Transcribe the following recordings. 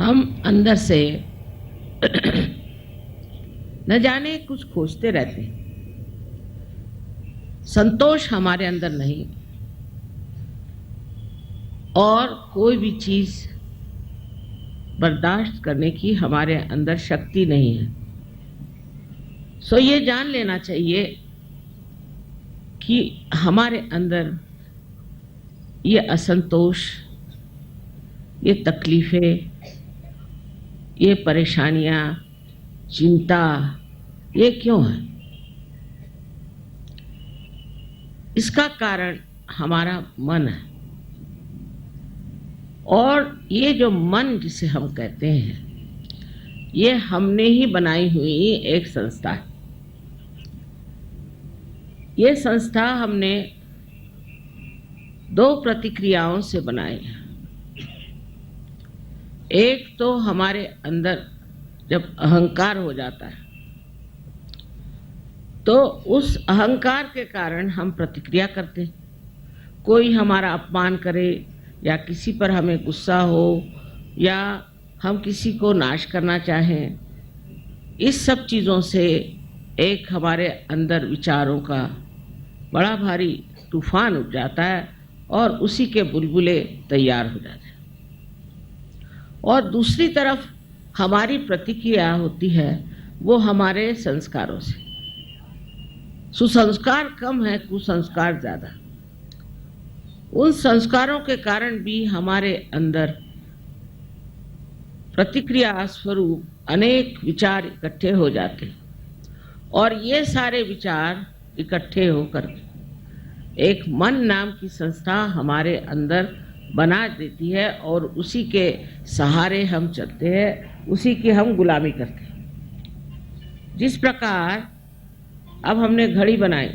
हम अंदर से न जाने कुछ खोजते रहते हैं। संतोष हमारे अंदर नहीं और कोई भी चीज बर्दाश्त करने की हमारे अंदर शक्ति नहीं है। सो ये जान लेना चाहिए कि हमारे अंदर ये असंतोष, ये तकलीफें, ये परेशानियां, चिंता, ये क्यों है? इसका कारण हमारा मन है। और ये जो मन जिसे हम कहते हैं, ये हमने ही बनाई हुई एक संस्था है। ये संस्था हमने दो प्रतिक्रियाओं से बनाई है। एक तो हमारे अंदर जब अहंकार हो जाता है तो उस अहंकार के कारण हम प्रतिक्रिया करते हैं। कोई हमारा अपमान करे या किसी पर हमें गुस्सा हो या हम किसी को नाश करना चाहें, इस सब चीज़ों से एक हमारे अंदर विचारों का बड़ा भारी तूफान उठ जाता है और उसी के बुलबुले तैयार हो जाते हैं। और दूसरी तरफ हमारी प्रतिक्रिया होती है वो हमारे संस्कारों से। सुसंस्कार कम है, कुसंस्कार ज़्यादा। उन संस्कारों के कारण भी हमारे अंदर प्रतिक्रिया स्वरूप अनेक विचार इकट्ठे हो जाते हैं और ये सारे विचार इकट्ठे होकर एक मन नाम की संस्था हमारे अंदर बना देती है और उसी के सहारे हम चलते हैं, उसी की हम गुलामी करते हैं। जिस प्रकार अब हमने घड़ी बनाई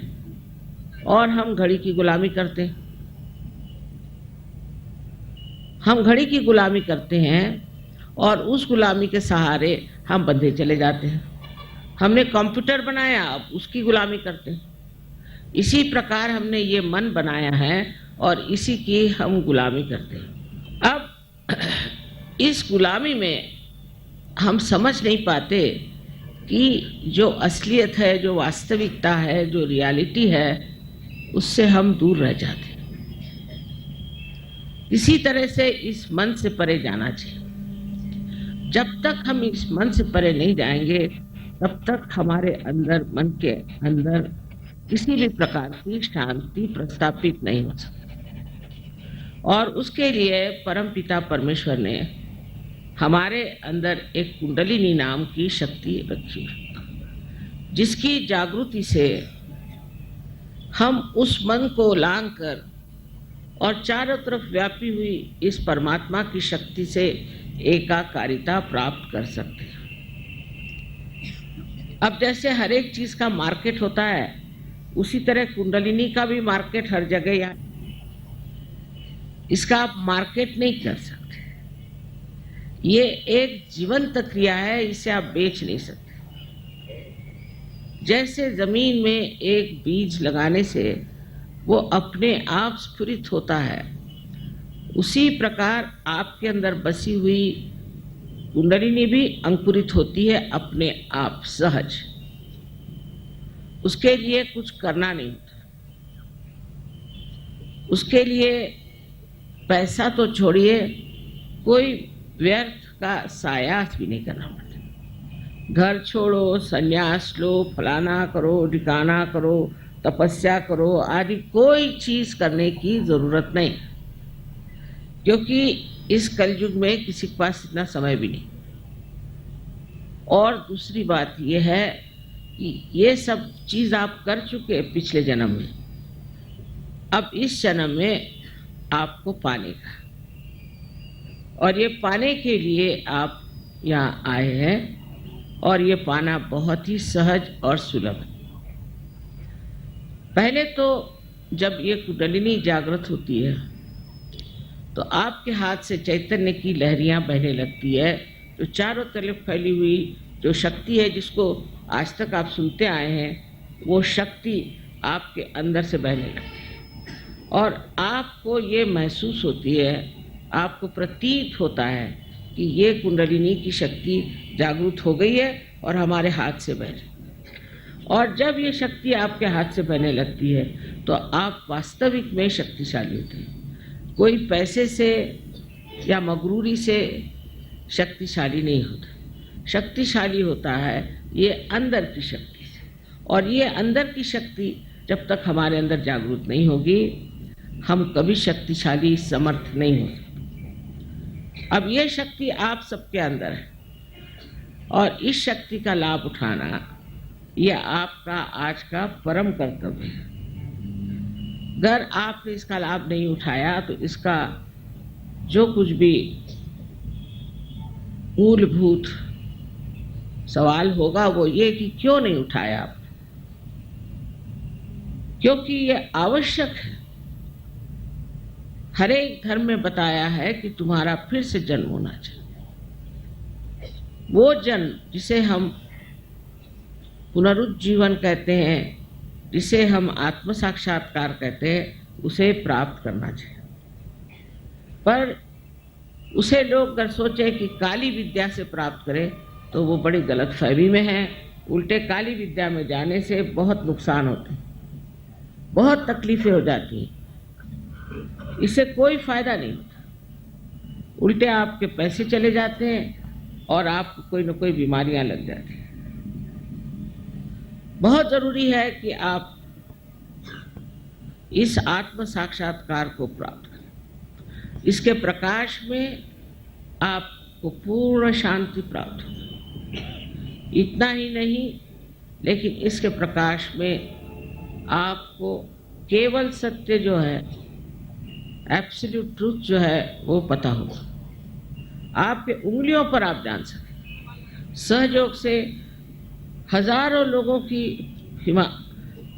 और हम घड़ी की गुलामी करते हैं। हम घड़ी की गुलामी करते हैं और उस गुलामी के सहारे हम बंधे चले जाते हैं। हमने कंप्यूटर बनाया, अब उसकी गुलामी करते हैं। इसी प्रकार हमने ये मन बनाया है और इसी की हम गुलामी करते हैं। अब इस गुलामी में हम समझ नहीं पाते कि जो असलियत है, जो वास्तविकता है, जो रियलिटी है, उससे हम दूर रह जाते हैं। इसी तरह से इस मन से परे जाना चाहिए। जब तक हम इस मन से परे नहीं जाएंगे तब तक हमारे अंदर, मन के अंदर किसी भी प्रकार की शांति प्रस्थापित नहीं हो सकती। और उसके लिए परमपिता परमेश्वर ने हमारे अंदर एक कुंडलिनी नाम की शक्ति रखी है, जिसकी जागृति से हम उस मन को लांग कर और चारों तरफ व्यापी हुई इस परमात्मा की शक्ति से एकाकारिता प्राप्त कर सकते हैं। अब जैसे हर एक चीज का मार्केट होता है, उसी तरह कुंडलिनी का भी मार्केट हर जगह है। इसका आप मार्केट नहीं कर सकते। ये एक जीवंत क्रिया है, इसे आप बेच नहीं सकते। जैसे जमीन में एक बीज लगाने से वो अपने आप स्फुरित होता है, उसी प्रकार आपके अंदर बसी हुई कुंडलिनी भी अंकुरित होती है अपने आप सहज। उसके लिए कुछ करना नहीं होता। उसके लिए पैसा तो छोड़िए, कोई व्यर्थ का सायास भी नहीं करना पड़ता। घर छोड़ो, संन्यास लो, फलाना करो, ढिकाना करो, तपस्या करो आदि कोई चीज करने की जरूरत नहीं, क्योंकि इस कलयुग में किसी के पास इतना समय भी नहीं। और दूसरी बात यह है कि ये सब चीज आप कर चुके पिछले जन्म में, अब इस जन्म में आपको पाने का, और ये पाने के लिए आप यहाँ आए हैं और ये पाना बहुत ही सहज और सुलभ है। पहले तो जब ये कुंडलिनी जागृत होती है तो आपके हाथ से चैतन्य की लहरियां बहने लगती है, तो चारों तरफ फैली हुई जो शक्ति है जिसको आज तक आप सुनते आए हैं, वो शक्ति आपके अंदर से बहने लगती है और आपको ये महसूस होती है, आपको प्रतीत होता है कि ये कुंडलिनी की शक्ति जागृत हो गई है और हमारे हाथ से बह रही। और जब ये शक्ति आपके हाथ से बहने लगती है तो आप वास्तविक में शक्तिशाली होते हैं। कोई पैसे से या मगरूरी से शक्तिशाली नहीं होता। शक्तिशाली होता है ये अंदर की शक्ति से, और ये अंदर की शक्ति जब तक हमारे अंदर जागृत नहीं होगी हम कभी शक्तिशाली समर्थ नहीं हो सकते। अब ये शक्ति आप सबके अंदर है और इस शक्ति का लाभ उठाना ये आपका आज का परम कर्तव्य है। अगर आपने इसका लाभ नहीं उठाया तो इसका जो कुछ भी मूलभूत सवाल होगा वो ये कि क्यों नहीं उठाया आप, क्योंकि ये आवश्यक है। हर एक धर्म में बताया है कि तुम्हारा फिर से जन्म होना चाहिए। वो जन्म जिसे हम पुनरुज्जीवन कहते हैं, जिसे हम आत्म साक्षात्कार कहते हैं, उसे प्राप्त करना चाहिए। पर उसे लोग अगर सोचे कि काली विद्या से प्राप्त करें तो वो बड़ी गलतफहमी में है। उल्टे काली विद्या में जाने से बहुत नुकसान होते हैं, बहुत तकलीफें हो जाती हैं, इससे कोई फायदा नहीं होता। उल्टे आपके पैसे चले जाते हैं और आपको कोई न कोई बीमारियां लग जाती हैं। बहुत जरूरी है कि आप इस आत्म साक्षात्कार को प्राप्त करें। इसके प्रकाश में आपको पूर्ण शांति प्राप्त होगी। इतना ही नहीं, लेकिन इसके प्रकाश में आपको केवल सत्य जो है, एब्सोल्यूट ट्रूथ जो है, वो पता होगा। आपके उंगलियों पर आप जान सकें। सहयोग से हजारों लोगों की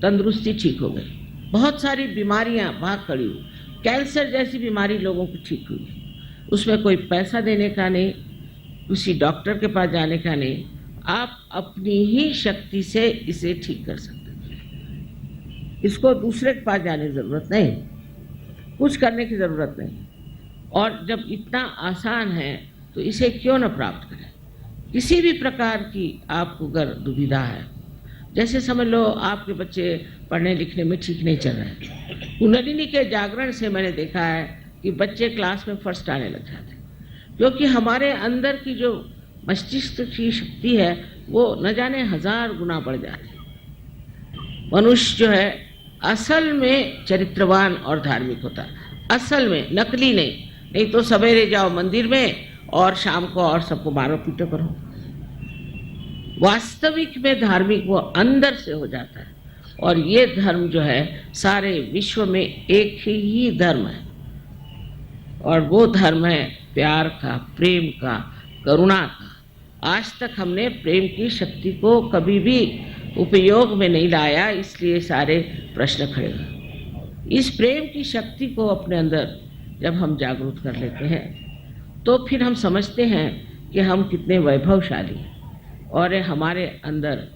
तंदुरुस्ती ठीक हो गई। बहुत सारी बीमारियां भाग खड़ी हुई। कैंसर जैसी बीमारी लोगों की ठीक हुई। उसमें कोई पैसा देने का नहीं, किसी डॉक्टर के पास जाने का नहीं, आप अपनी ही शक्ति से इसे ठीक कर सकते हैं। इसको दूसरे के पास जाने की जरूरत नहीं, कुछ करने की जरूरत नहीं। और जब इतना आसान है तो इसे क्यों न प्राप्त करें। किसी भी प्रकार की आपको अगर दुविधा है, जैसे समझ लो आपके बच्चे पढ़ने लिखने में ठीक नहीं चल रहे हैं, कुंडलिनी के जागरण से मैंने देखा है कि बच्चे क्लास में फर्स्ट आने लग जाते हैं। क्योंकि हमारे अंदर की जो मस्तिष्क की शक्ति है वो न जाने 1000 गुना बढ़ जाती है। मनुष्य जो है असल में चरित्रवान और धार्मिक होता है, असल में, नकली नहीं। नहीं तो सवेरे जाओ मंदिर में और शाम को और सबको मारो पीटो करो। वास्तविक में धार्मिक वो अंदर से हो जाता है। और ये धर्म जो है सारे विश्व में एक ही धर्म है, और वो धर्म है प्यार का, प्रेम का, करुणा का। आज तक हमने प्रेम की शक्ति को कभी भी उपयोग में नहीं लाया, इसलिए सारे प्रश्न खड़े हुए। इस प्रेम की शक्ति को अपने अंदर जब हम जागरूक कर लेते हैं तो फिर हम समझते हैं कि हम कितने वैभवशाली हैं और हमारे अंदर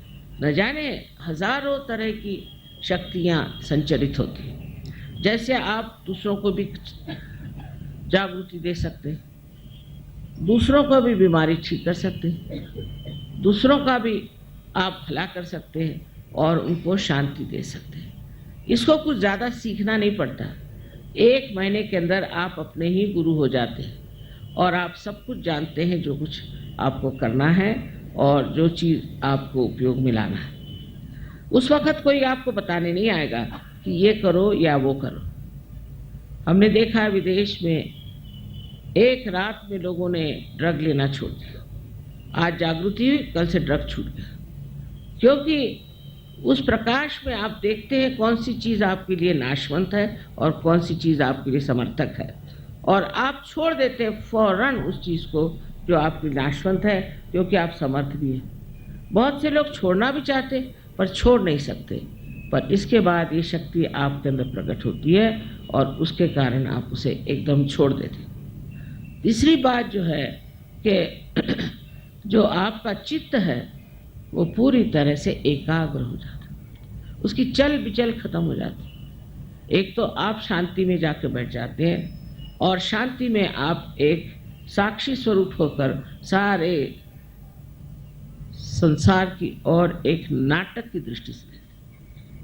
न जाने हजारों तरह की शक्तियाँ संचरित होती हैं। जैसे आप दूसरों को भी जागृति दे सकते हैं, दूसरों को भी बीमारी ठीक कर सकते हैं, दूसरों का भी आप भला कर सकते हैं और उनको शांति दे सकते हैं। इसको कुछ ज़्यादा सीखना नहीं पड़ता। 1 महीने के अंदर आप अपने ही गुरु हो जाते हैं और आप सब कुछ जानते हैं जो कुछ आपको करना है और जो चीज़ आपको उपयोग में लाना है। उस वक़्त कोई आपको बताने नहीं आएगा कि ये करो या वो करो। हमने देखा है विदेश में एक रात में लोगों ने ड्रग लेना छोड़ दिया। आज जागृति हुई, कल से ड्रग छूट गया। क्योंकि उस प्रकाश में आप देखते हैं कौन सी चीज़ आपके लिए नाशवंत है और कौन सी चीज़ आपके लिए समर्थक है, और आप छोड़ देते हैं फौरन उस चीज़ को जो आपकी नाशवंत है, क्योंकि आप समर्थ भी हैं। बहुत से लोग छोड़ना भी चाहते पर छोड़ नहीं सकते, पर इसके बाद ये शक्ति आपके अंदर प्रकट होती है और उसके कारण आप उसे एकदम छोड़ देते हैं। तीसरी बात जो है कि जो आपका चित्त है वो पूरी तरह से एकाग्र हो जाता है, उसकी चल बिचल खत्म हो जाती है। एक तो आप शांति में जाकर बैठ जाते हैं और शांति में आप एक साक्षी स्वरूप होकर सारे संसार की और एक नाटक की दृष्टि से,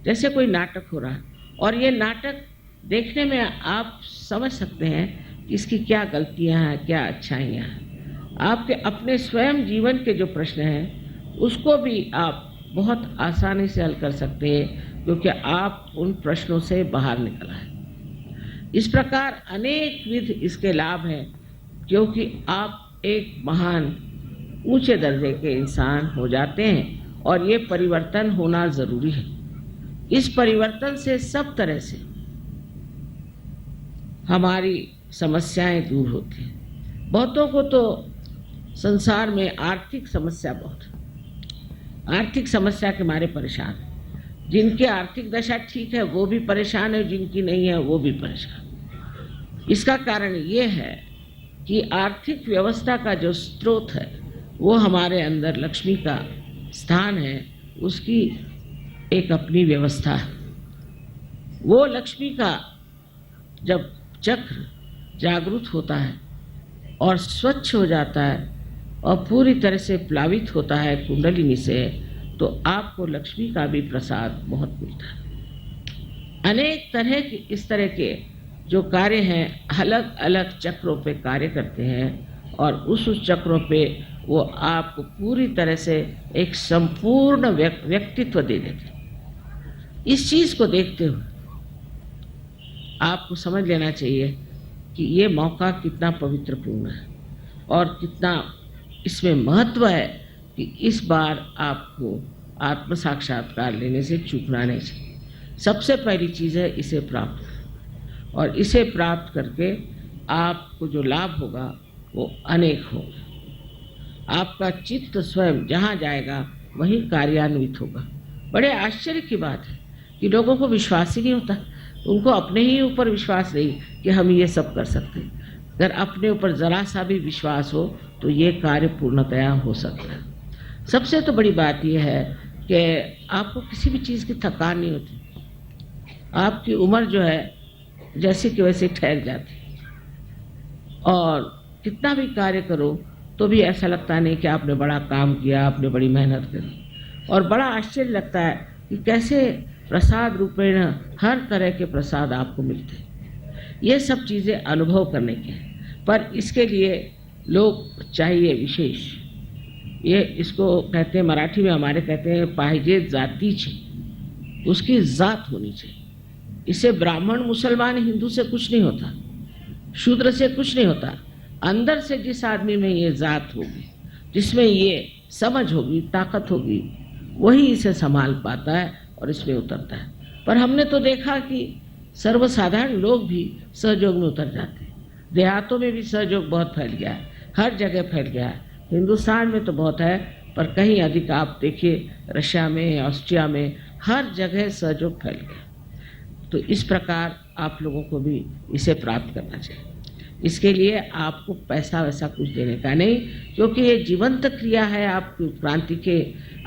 जैसे कोई नाटक हो रहा है और ये नाटक देखने में आप समझ सकते हैं कि इसकी क्या गलतियां हैं, क्या अच्छाइयां हैं। आपके अपने स्वयं जीवन के जो प्रश्न हैं उसको भी आप बहुत आसानी से हल कर सकते हैं, क्योंकि आप उन प्रश्नों से बाहर निकल आए। इस प्रकार अनेक विध इसके लाभ हैं, क्योंकि आप एक महान ऊंचे दर्जे के इंसान हो जाते हैं और ये परिवर्तन होना जरूरी है। इस परिवर्तन से सब तरह से हमारी समस्याएं दूर होती हैं। बहुतों को तो संसार में आर्थिक समस्या बहुत है, आर्थिक समस्या के मारे परेशान है। जिनकी आर्थिक दशा ठीक है वो भी परेशान है, जिनकी नहीं है वो भी परेशान। इसका कारण ये है कि आर्थिक व्यवस्था का जो स्रोत है वो हमारे अंदर लक्ष्मी का स्थान है, उसकी एक अपनी व्यवस्था है। वो लक्ष्मी का जब चक्र जागृत होता है और स्वच्छ हो जाता है और पूरी तरह से प्लावित होता है कुंडलिनी से, तो आपको लक्ष्मी का भी प्रसाद बहुत मिलता है। अनेक तरह के इस तरह के जो कार्य हैं अलग अलग चक्रों पे कार्य करते हैं और उस चक्रों पे वो आपको पूरी तरह से एक संपूर्ण व्यक्तित्व दे देते हैं। इस चीज़ को देखते हुए आपको समझ लेना चाहिए कि ये मौका कितना पवित्रपूर्ण है और कितना इसमें महत्व है कि इस बार आपको आत्म साक्षात्कार लेने से चूकना नहीं चाहिए। सबसे पहली चीज़ है इसे प्राप्त करें, और इसे प्राप्त करके आपको जो लाभ होगा वो अनेक होगा। आपका चित्त स्वयं जहाँ जाएगा वहीं कार्यान्वित होगा। बड़े आश्चर्य की बात है कि लोगों को विश्वास ही नहीं होता, उनको अपने ही ऊपर विश्वास नहीं कि हम ये सब कर सकते हैं। अगर अपने ऊपर ज़रा सा भी विश्वास हो तो ये कार्य पूर्णतया हो सकता है। सबसे तो बड़ी बात यह है कि आपको किसी भी चीज़ की थकान नहीं होती। आपकी उम्र जो है जैसे कि वैसे ठहर जाती और कितना भी कार्य करो तो भी ऐसा लगता नहीं कि आपने बड़ा काम किया, आपने बड़ी मेहनत करी। और बड़ा आश्चर्य लगता है कि कैसे प्रसाद रूपेण हर तरह के प्रसाद आपको मिलते हैं। ये सब चीज़ें अनुभव करने के हैं, पर इसके लिए लोग चाहिए विशेष। ये इसको कहते हैं, मराठी में हमारे कहते हैं पाहिजे जातीची, उसकी जात होनी चाहिए। इससे ब्राह्मण मुसलमान हिंदू से कुछ नहीं होता, शूद्र से कुछ नहीं होता। अंदर से जिस आदमी में ये जात होगी, जिसमें ये समझ होगी, ताकत होगी, वही इसे संभाल पाता है और इसमें उतरता है। पर हमने तो देखा कि सर्वसाधारण लोग भी सहयोग में उतर जाते हैं। देहातों में भी सहयोग बहुत फैल गया है, हर जगह फैल गया है। हिंदुस्तान में तो बहुत है, पर कहीं अधिक आप देखिए रशिया में, ऑस्ट्रिया में, हर जगह सहयोग फैल गया। तो इस प्रकार आप लोगों को भी इसे प्राप्त करना चाहिए। इसके लिए आपको पैसा वैसा कुछ देने का नहीं, क्योंकि ये जीवंत क्रिया है आपकी उत्क्रांति के।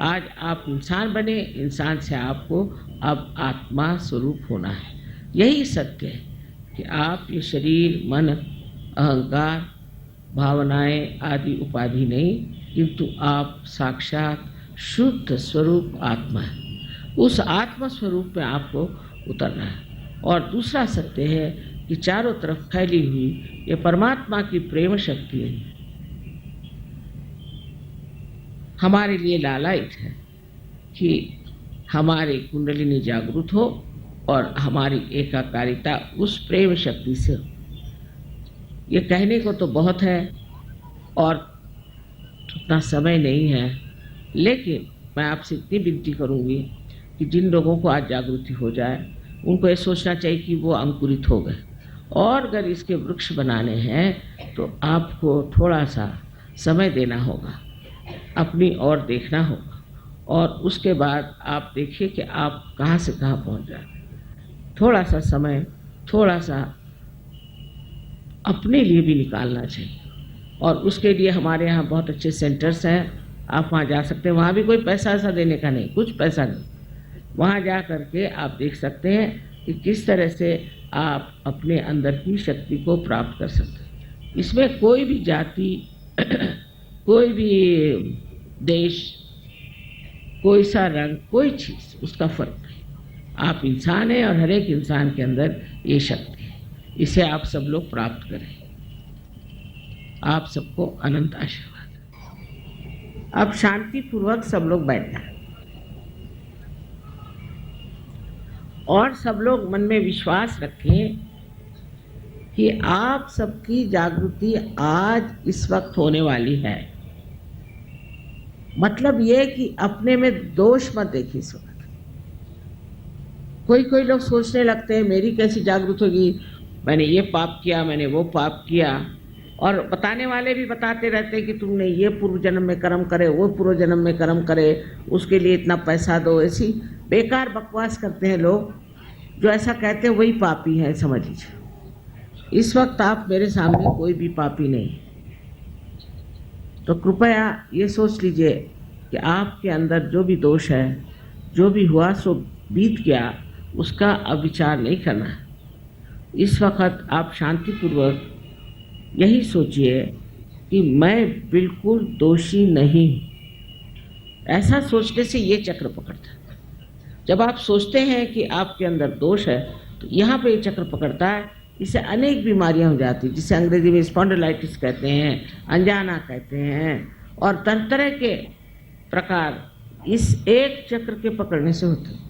आज आप इंसान बने, इंसान से आपको अब आत्मा स्वरूप होना है। यही सत्य है कि आप ये शरीर, मन, अहंकार, भावनाएं आदि उपाधि नहीं, किंतु आप साक्षात शुद्ध स्वरूप आत्मा है। उस आत्मा स्वरूप में आपको उतरना है। और दूसरा सत्य है कि चारों तरफ फैली हुई ये परमात्मा की प्रेम शक्ति है, हमारे लिए लालायित है कि हमारी कुंडलिनी जागृत हो और हमारी एकाकारिता उस प्रेम शक्ति से हो। ये कहने को तो बहुत है और उतना समय नहीं है, लेकिन मैं आपसे इतनी विनती करूंगी कि जिन लोगों को आज जागृति हो जाए उनको ये सोचना चाहिए कि वो अंकुरित हो गए, और अगर इसके वृक्ष बनाने हैं तो आपको थोड़ा सा समय देना होगा, अपनी ओर देखना होगा, और उसके बाद आप देखिए कि आप कहाँ से कहाँ पहुँच जाए। थोड़ा सा समय, थोड़ा सा अपने लिए भी निकालना चाहिए। और उसके लिए हमारे यहाँ बहुत अच्छे सेंटर्स हैं, आप वहाँ जा सकते हैं। वहाँ भी कोई पैसा ऐसा देने का नहीं, कुछ पैसा नहीं। वहाँ जा करके आप देख सकते हैं कि किस तरह से आप अपने अंदर की शक्ति को प्राप्त कर सकते हैं। इसमें कोई भी जाति, कोई भी देश, कोई सा रंग, कोई चीज़, उसका फर्क नहीं। आप इंसान हैं और हर एक इंसान के अंदर ये शक्ति है। इसे आप सब लोग प्राप्त करें। आप सबको अनंत आशीर्वाद। अब शांति पूर्वक सब लोग बैठ जाए और सब लोग मन में विश्वास रखें कि आप सबकी जागृति आज इस वक्त होने वाली है। मतलब ये कि अपने में दोष मत देखिए इस वक्त। कोई लोग सोचने लगते हैं मेरी कैसी जागृत होगी, मैंने ये पाप किया, मैंने वो पाप किया, और बताने वाले भी बताते रहते हैं कि तुमने ये पूर्व जन्म में कर्म करे, वो पूर्व जन्म में कर्म करे, उसके लिए इतना पैसा दो। ऐसी बेकार बकवास करते हैं लोग। जो ऐसा कहते हैं वही पापी है, समझ लीजिए। इस वक्त आप मेरे सामने कोई भी पापी नहीं, तो कृपया ये सोच लीजिए कि आपके अंदर जो भी दोष है, जो भी हुआ सो बीत गया, उसका अब विचार नहीं करना है। इस वक्त आप शांतिपूर्वक यही सोचिए कि मैं बिल्कुल दोषी नहीं। ऐसा सोचने से ये चक्र पकड़ता है। जब आप सोचते हैं कि आपके अंदर दोष है तो यहाँ पे ये चक्र पकड़ता है। इससे अनेक बीमारियां हो जाती हैं, जिसे अंग्रेजी में स्पॉन्डिलाइटिस कहते हैं, अनजाना कहते हैं, और तरह तरह के प्रकार इस एक चक्र के पकड़ने से होते हैं।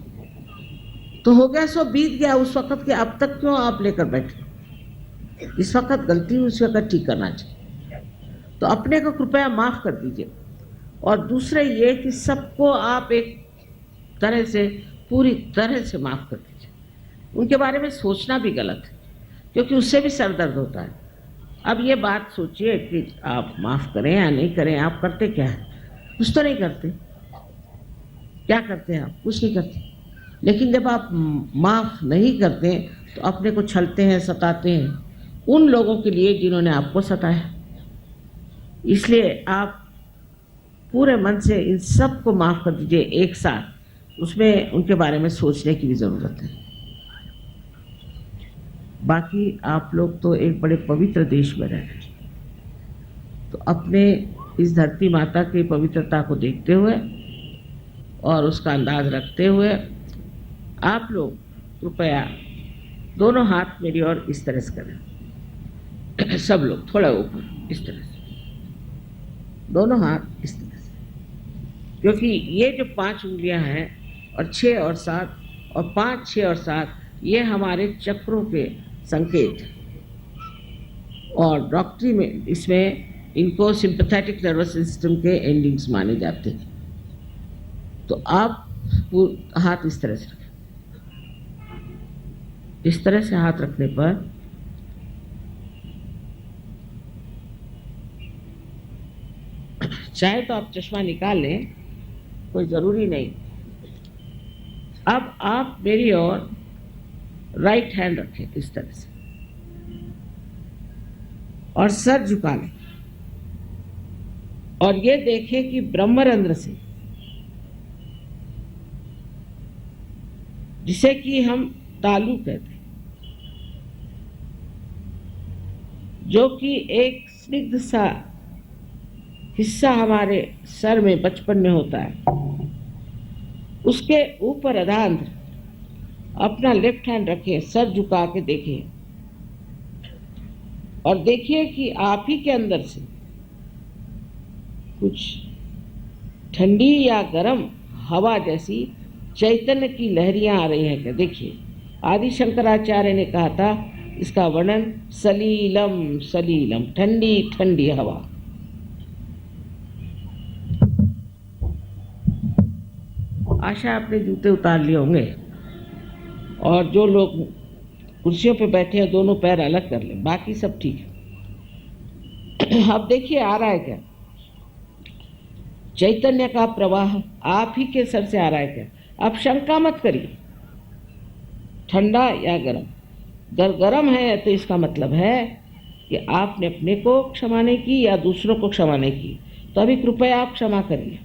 तो हो गया सो बीत गया उस वक्त के, अब तक क्यों आप लेकर बैठे? इस वक्त गलती उस वक्त ठीक करना चाहिए। तो अपने को कृपया माफ़ कर दीजिए। और दूसरे ये कि सबको आप एक तरह से, पूरी तरह से माफ़ कर दीजिए। उनके बारे में सोचना भी गलत है, क्योंकि उससे भी सर दर्द होता है। अब ये बात सोचिए कि आप माफ़ करें या नहीं करें। आप करते क्या है? कुछ तो नहीं करते। क्या करते हैं आप? कुछ नहीं करते। लेकिन जब आप माफ़ नहीं करते तो अपने को छलते हैं, सताते हैं उन लोगों के लिए जिन्होंने आपको सताया। इसलिए आप पूरे मन से इन सब को माफ़ कर दीजिए एक साथ। उसमें उनके बारे में सोचने की भी ज़रूरत है। बाकी आप लोग तो एक बड़े पवित्र देश में रह रहे हैं, तो अपने इस धरती माता की पवित्रता को देखते हुए और उसका अंदाज रखते हुए आप लोग कृपया दोनों हाथ मेरी ओर इस तरह से करें। सब लोग थोड़ा ऊपर इस तरह से, दोनों हाथ इस तरह से, क्योंकि ये जो 5 उंगलियां हैं और 6 और 7 और 5, 6 और 7 ये हमारे चक्रों के संकेत। और डॉक्टरी में इसमें इनको सिंपैथेटिक नर्वस सिस्टम के एंडिंग्स माने जाते हैं। तो आप हाथ इस तरह से रखें। इस तरह से हाथ रखने पर चाहे तो आप चश्मा निकाल लें, कोई ज़रूरी नहीं। अब आप मेरी ओर राइट हैंड रखें इस तरह से और सर झुका लें और ये देखें कि ब्रह्मरंध्र से, जिसे कि हम तालू कहते हैं, जो कि एक स्निग्ध सा हिस्सा हमारे सर में बचपन में होता है, उसके ऊपर अधांध्र अपना लेफ्ट हैंड रखें, सर झुका के देखें और देखिए कि आप ही के अंदर से कुछ ठंडी या गर्म हवा जैसी चैतन्य की लहरियां आ रही हैं क्या? देखिए, आदि शंकराचार्य ने कहा था इसका वर्णन सलीलम सलीलम, ठंडी ठंडी हवा। आशा आपने जूते उतार लिए होंगे और जो लोग कुर्सियों पे बैठे हैं दोनों पैर अलग कर लें, बाकी सब ठीक है। अब देखिए आ रहा है क्या? चैतन्य का प्रवाह आप ही के सर से आ रहा है क्या? आप शंका मत करिए, ठंडा या गर्म। अगर गर्म है तो इसका मतलब है कि आपने अपने को क्षमा नहीं की या दूसरों को क्षमा नहीं की, तो अभी कृपया आप क्षमा करिए।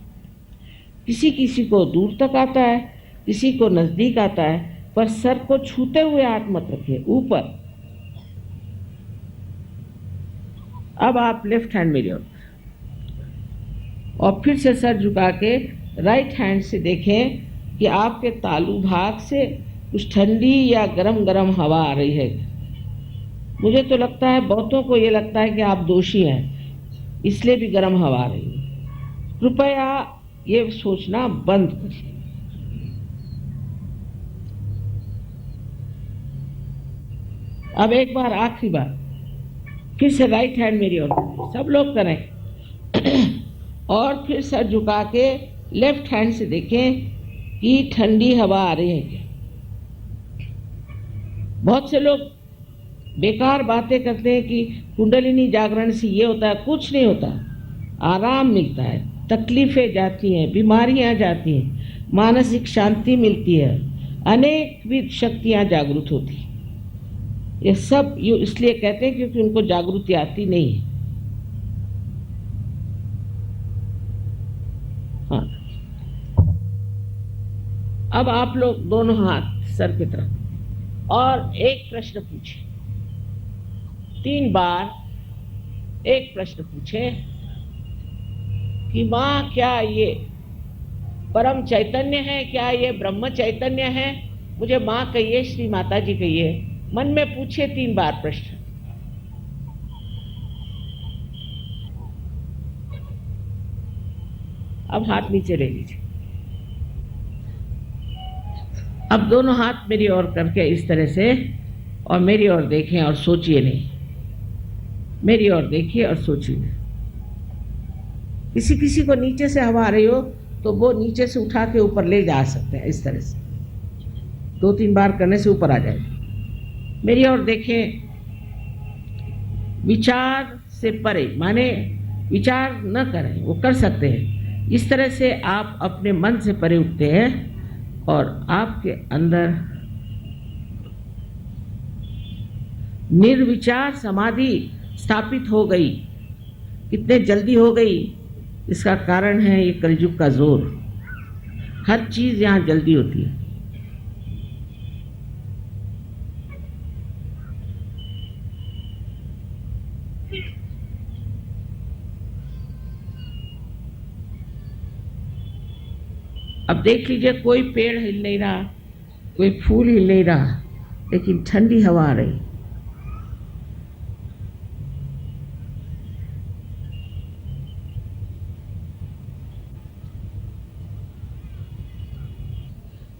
किसी किसी को दूर तक आता है, किसी को नज़दीक आता है, पर सर को छूते हुए हाथ मत रखिए, ऊपर। अब आप लेफ्ट हैंड मिरर और फिर से सर झुका के राइट हैंड से देखें कि आपके तालू भाग से कुछ ठंडी या गरम गरम हवा आ रही है। मुझे तो लगता है, बहुतों को ये लगता है कि आप दोषी हैं, इसलिए भी गरम हवा आ रही है। कृपया ये सोचना बंद करिए। अब एक बार, आखिरी बार, फिर से राइट हैंड मेरी ओर, सब लोग करें और फिर सर झुका के लेफ्ट हैंड से देखें कि ठंडी हवा आ रही है क्या। बहुत से लोग बेकार बातें करते हैं कि कुंडलिनी जागरण से ये होता है, कुछ नहीं होता। आराम मिलता है, तकलीफें जाती हैं, बीमारियां जाती हैं, मानसिक शांति मिलती है, अनेक विध शक्तियां जागृत होती हैं। ये सब इसलिए कहते हैं क्योंकि उनको जागृति आती नहीं है। हाँ, अब आप लोग दोनों हाथ सर की तरफ और एक प्रश्न पूछें। 3 बार एक प्रश्न पूछें कि माँ, क्या ये परम चैतन्य है? क्या ये ब्रह्म चैतन्य है? मुझे माँ कहिए, श्री माता जी कहिए। मन में पूछे 3 बार प्रश्न। अब हाथ नीचे ले लीजिए। अब दोनों हाथ मेरी ओर करके इस तरह से, और मेरी ओर देखें और सोचिए नहीं। मेरी ओर देखिए और सोचिए। किसी किसी को नीचे से हवा आ रही हो तो वो नीचे से उठा के ऊपर ले जा सकते हैं। इस तरह से 2-3 बार करने से ऊपर आ जाएगा। मेरी ओर देखें। विचार से परे, माने विचार न करें, वो कर सकते हैं। इस तरह से आप अपने मन से परे उठते हैं और आपके अंदर निर्विचार समाधि स्थापित हो गई। कितने जल्दी हो गई, इसका कारण है ये कलयुग का जोर। हर चीज यहाँ जल्दी होती है। अब देख लीजिए, कोई पेड़ हिल नहीं रहा, कोई फूल हिल नहीं रहा, लेकिन ठंडी हवा आ रही।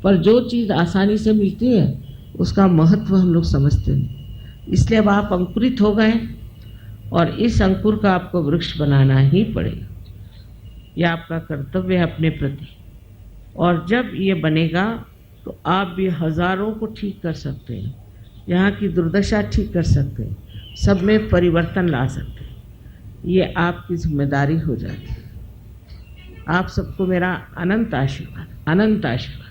पर जो चीज आसानी से मिलती है उसका महत्व हम लोग समझते नहीं। इसलिए अब आप अंकुरित हो गए और इस अंकुर का आपको वृक्ष बनाना ही पड़ेगा। यह आपका कर्तव्य है अपने प्रति। और जब ये बनेगा तो आप भी हजारों को ठीक कर सकते हैं, यहाँ की दुर्दशा ठीक कर सकते हैं, सब में परिवर्तन ला सकते हैं। ये आपकी जिम्मेदारी हो जाती है। आप सबको मेरा अनंत आशीर्वाद, अनंत आशीर्वाद।